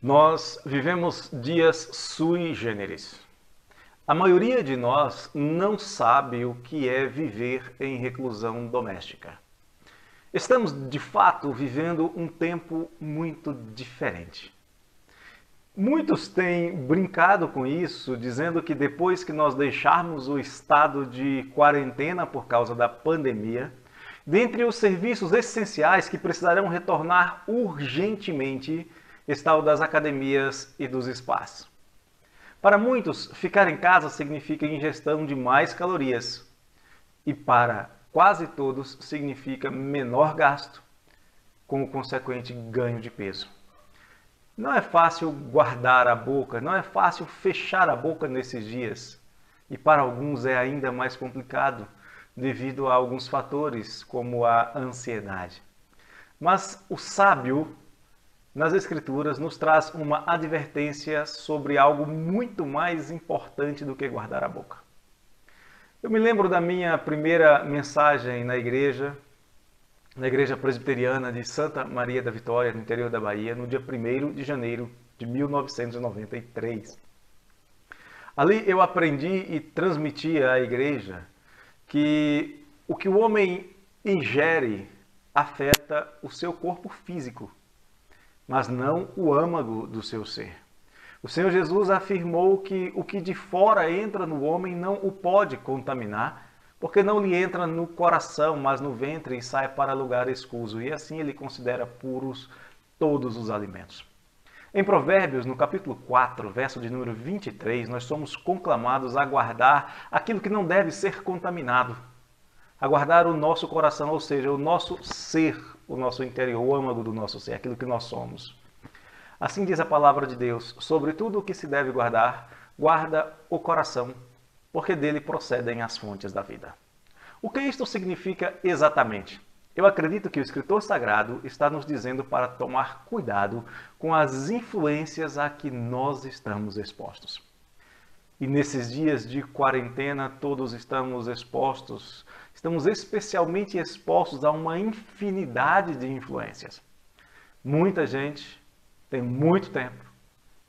Nós vivemos dias sui generis. A maioria de nós não sabe o que é viver em reclusão doméstica. Estamos, de fato, vivendo um tempo muito diferente. Muitos têm brincado com isso, dizendo que depois que nós deixarmos o estado de quarentena por causa da pandemia, dentre os serviços essenciais que precisarão retornar urgentemente está o das academias e dos spas. Para muitos, ficar em casa significa ingestão de mais calorias e para quase todos significa menor gasto, com o consequente ganho de peso. Não é fácil guardar a boca, não é fácil fechar a boca nesses dias. E para alguns é ainda mais complicado, devido a alguns fatores, como a ansiedade. Mas o sábio, nas Escrituras, nos traz uma advertência sobre algo muito mais importante do que guardar a boca. Eu me lembro da minha primeira mensagem na igreja presbiteriana de Santa Maria da Vitória, no interior da Bahia, no dia 1º de janeiro de 1993. Ali eu aprendi e transmiti à igreja que o que o homem ingere afeta o seu corpo físico, mas não o âmago do seu ser. O Senhor Jesus afirmou que o que de fora entra no homem não o pode contaminar, porque não lhe entra no coração, mas no ventre e sai para lugar escuso, e assim ele considera puros todos os alimentos. Em Provérbios, no capítulo 4, verso de número 23, nós somos conclamados a guardar aquilo que não deve ser contaminado, a guardar o nosso coração, ou seja, o nosso ser, o nosso interior, o âmago do nosso ser, aquilo que nós somos. Assim diz a palavra de Deus, sobre tudo o que se deve guardar, guarda o coração, porque dele procedem as fontes da vida. O que isto significa exatamente? Eu acredito que o escritor sagrado está nos dizendo para tomar cuidado com as influências a que nós estamos expostos. E nesses dias de quarentena, todos estamos expostos, estamos especialmente expostos a uma infinidade de influências. Muita gente tem muito tempo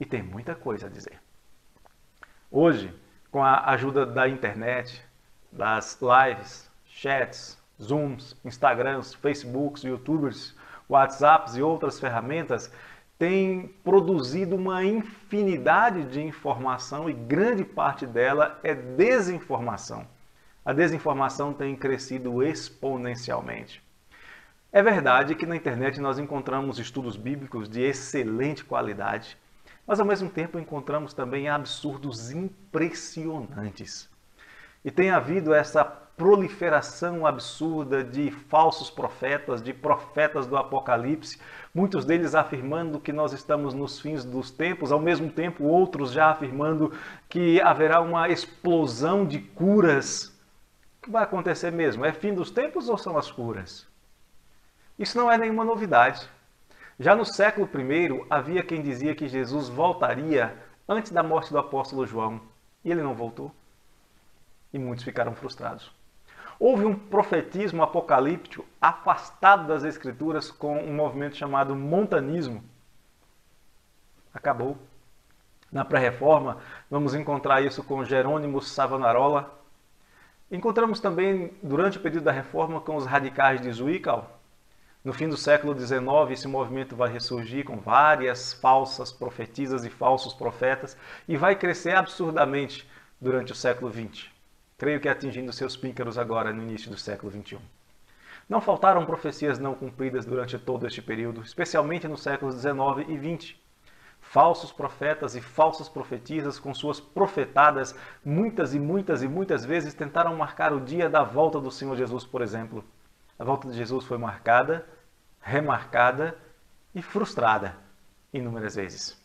e tem muita coisa a dizer. Hoje, com a ajuda da internet, das lives, chats, Zooms, Instagrams, Facebooks, YouTubers, WhatsApps e outras ferramentas, tem produzido uma infinidade de informação e grande parte dela é desinformação. A desinformação tem crescido exponencialmente. É verdade que na internet nós encontramos estudos bíblicos de excelente qualidade, mas ao mesmo tempo encontramos também absurdos impressionantes. E tem havido essa proliferação absurda de falsos profetas, de profetas do Apocalipse, muitos deles afirmando que nós estamos nos fins dos tempos, ao mesmo tempo outros já afirmando que haverá uma explosão de curas. O que vai acontecer mesmo? É fim dos tempos ou são as curas? Isso não é nenhuma novidade. Já no século I, havia quem dizia que Jesus voltaria antes da morte do apóstolo João. E ele não voltou. E muitos ficaram frustrados. Houve um profetismo apocalíptico afastado das Escrituras com um movimento chamado montanismo. Acabou. Na pré-reforma, vamos encontrar isso com Jerônimo Savonarola. Encontramos também, durante o período da reforma, com os radicais de Zwickau. No fim do século XIX, esse movimento vai ressurgir com várias falsas profetisas e falsos profetas e vai crescer absurdamente durante o século XX. Creio que atingindo seus píncaros agora no início do século XXI. Não faltaram profecias não cumpridas durante todo este período, especialmente nos séculos XIX e XX. Falsos profetas e falsas profetisas com suas profetadas muitas vezes tentaram marcar o dia da volta do Senhor Jesus, por exemplo. A volta de Jesus foi marcada, remarcada e frustrada inúmeras vezes.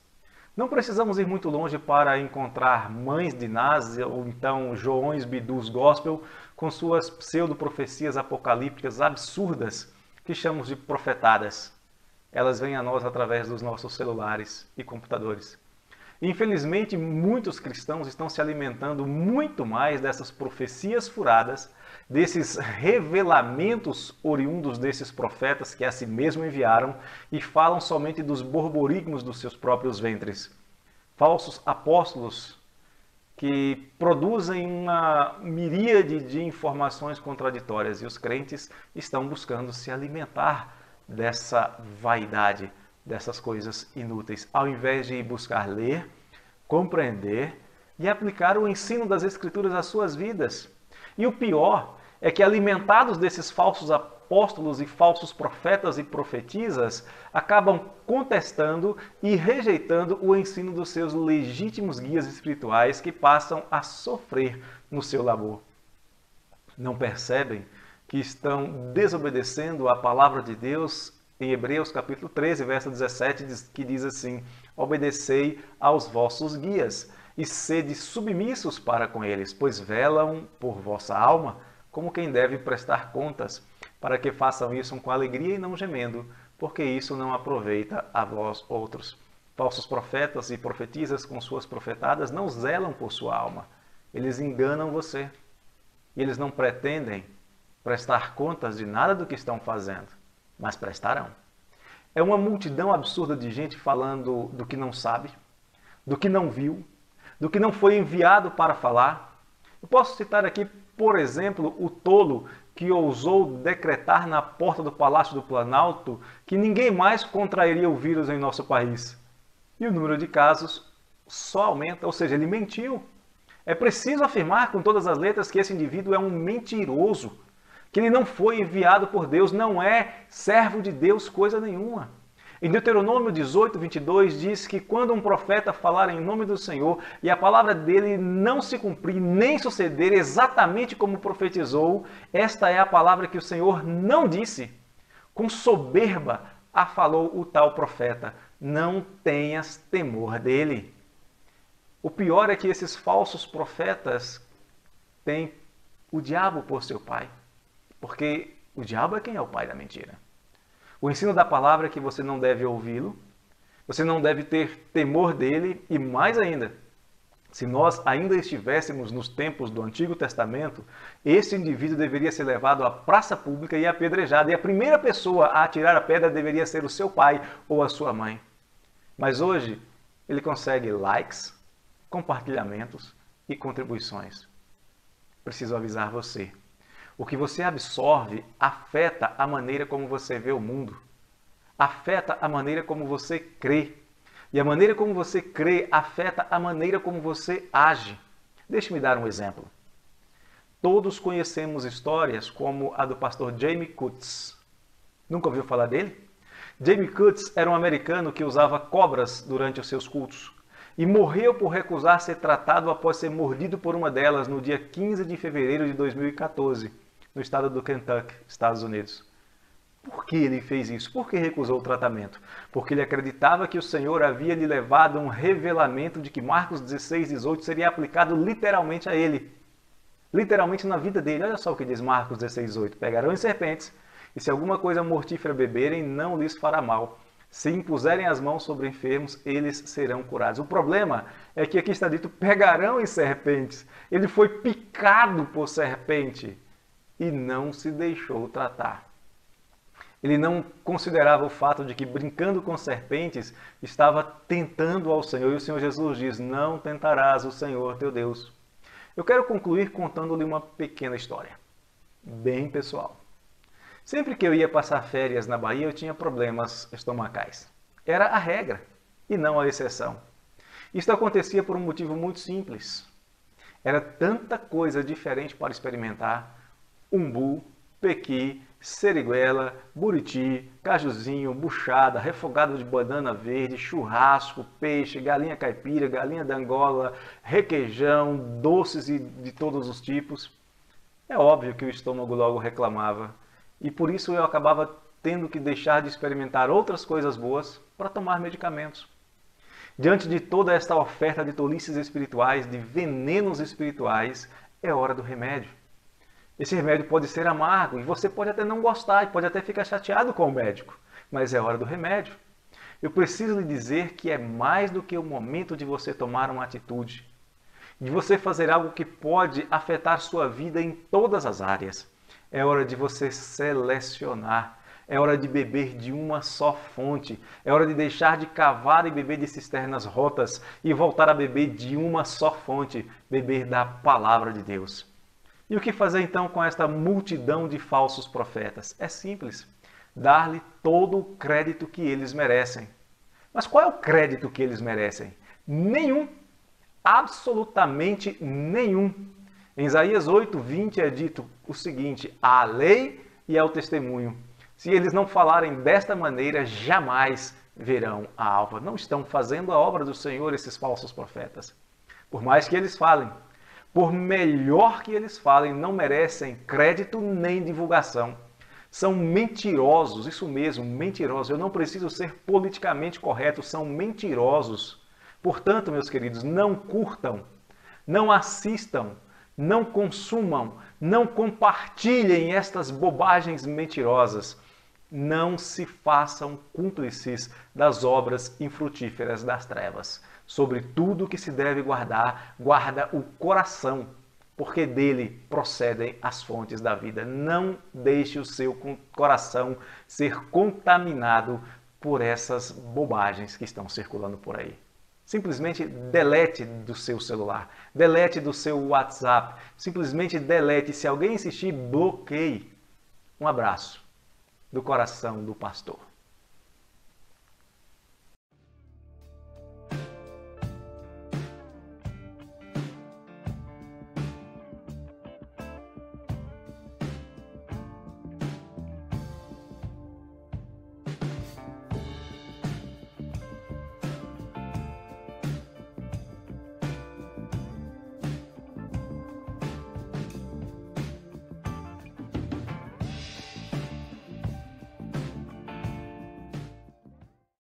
Não precisamos ir muito longe para encontrar mães de Násia ou então Joões Bidus Gospel com suas pseudo-profecias apocalípticas absurdas que chamamos de profetadas. Elas vêm a nós através dos nossos celulares e computadores. Infelizmente, muitos cristãos estão se alimentando muito mais dessas profecias furadas, desses revelamentos oriundos desses profetas que a si mesmo enviaram e falam somente dos borborigmos dos seus próprios ventres. Falsos apóstolos que produzem uma miríade de informações contraditórias e os crentes estão buscando se alimentar dessa vaidade, dessas coisas inúteis, ao invés de buscar ler, compreender e aplicar o ensino das Escrituras às suas vidas. E o pior é que, alimentados desses falsos apóstolos e falsos profetas e profetisas, acabam contestando e rejeitando o ensino dos seus legítimos guias espirituais que passam a sofrer no seu labor. Não percebem que estão desobedecendo a palavra de Deus em Hebreus capítulo 13, verso 17, que diz assim: obedecei aos vossos guias e sede submissos para com eles, pois velam por vossa alma como quem deve prestar contas, para que façam isso com alegria e não gemendo, porque isso não aproveita a vós outros. Falsos profetas e profetisas com suas profetadas não zelam por sua alma. Eles enganam você. E eles não pretendem prestar contas de nada do que estão fazendo, mas prestarão. É uma multidão absurda de gente falando do que não sabe, do que não viu, do que não foi enviado para falar. Eu posso citar aqui, por exemplo, o tolo que ousou decretar na porta do Palácio do Planalto que ninguém mais contrairia o vírus em nosso país. E o número de casos só aumenta, ou seja, ele mentiu. É preciso afirmar com todas as letras que esse indivíduo é um mentiroso, que ele não foi enviado por Deus, não é servo de Deus coisa nenhuma. Em Deuteronômio 18, 22 diz que quando um profeta falar em nome do Senhor e a palavra dele não se cumprir nem suceder exatamente como profetizou, esta é a palavra que o Senhor não disse. Com soberba a falou o tal profeta: não tenhas temor dele. O pior é que esses falsos profetas têm o diabo por seu pai, porque o diabo é quem é o pai da mentira. O ensino da palavra é que você não deve ouvi-lo, você não deve ter temor dele e, mais ainda, se nós ainda estivéssemos nos tempos do Antigo Testamento, esse indivíduo deveria ser levado à praça pública e apedrejado, e a primeira pessoa a atirar a pedra deveria ser o seu pai ou a sua mãe. Mas hoje ele consegue likes, compartilhamentos e contribuições. Preciso avisar você. O que você absorve afeta a maneira como você vê o mundo. Afeta a maneira como você crê. E a maneira como você crê afeta a maneira como você age. Deixe-me dar um exemplo. Todos conhecemos histórias como a do pastor Jamie Kutz. Nunca ouviu falar dele? Jamie Kutz era um americano que usava cobras durante os seus cultos e morreu por recusar ser tratado após ser mordido por uma delas no dia 15 de fevereiro de 2014, no estado do Kentucky, Estados Unidos. Por que ele fez isso? Por que recusou o tratamento? Porque ele acreditava que o Senhor havia lhe levado um revelamento de que Marcos 16, 18 seria aplicado literalmente a ele. Literalmente na vida dele. Olha só o que diz Marcos 16, 18. Pegarão em serpentes, e se alguma coisa mortífera beberem, não lhes fará mal. Se impuserem as mãos sobre enfermos, eles serão curados. O problema é que aqui está dito, pegarão em serpentes. Ele foi picado por serpente e não se deixou tratar. Ele não considerava o fato de que, brincando com serpentes, estava tentando ao Senhor. E o Senhor Jesus diz, não tentarás o Senhor teu Deus. Eu quero concluir contando-lhe uma pequena história, bem pessoal. Sempre que eu ia passar férias na Bahia, eu tinha problemas estomacais. Era a regra e não a exceção. Isso acontecia por um motivo muito simples. Era tanta coisa diferente para experimentar. Umbu, pequi, seriguela, buriti, cajuzinho, buchada, refogado de banana verde, churrasco, peixe, galinha caipira, galinha da Angola, requeijão, doces de todos os tipos. É óbvio que o estômago logo reclamava. E por isso eu acabava tendo que deixar de experimentar outras coisas boas para tomar medicamentos. Diante de toda esta oferta de tolices espirituais, de venenos espirituais, é hora do remédio. Esse remédio pode ser amargo e você pode até não gostar e pode até ficar chateado com o médico, mas é hora do remédio. Eu preciso lhe dizer que é mais do que o momento de você tomar uma atitude, de você fazer algo que pode afetar sua vida em todas as áreas. É hora de você selecionar. É hora de beber de uma só fonte. É hora de deixar de cavar e beber de cisternas rotas e voltar a beber de uma só fonte, beber da palavra de Deus. E o que fazer então com esta multidão de falsos profetas? É simples, dar-lhe todo o crédito que eles merecem. Mas qual é o crédito que eles merecem? Nenhum, absolutamente nenhum. Em Isaías 8:20 é dito o seguinte: há a lei e há o testemunho. Se eles não falarem desta maneira, jamais verão a alva. Não estão fazendo a obra do Senhor esses falsos profetas. Por mais que eles falem, por melhor que eles falem, não merecem crédito nem divulgação. São mentirosos, isso mesmo, mentirosos. Eu não preciso ser politicamente correto, são mentirosos. Portanto, meus queridos, não curtam, não assistam, não consumam, não compartilhem estas bobagens mentirosas. Não se façam cúmplices das obras infrutíferas das trevas. Sobre tudo que se deve guardar, guarda o coração, porque dele procedem as fontes da vida. Não deixe o seu coração ser contaminado por essas bobagens que estão circulando por aí. Simplesmente delete do seu celular, delete do seu WhatsApp, simplesmente delete. Se alguém insistir, bloqueie. Um abraço do coração do pastor.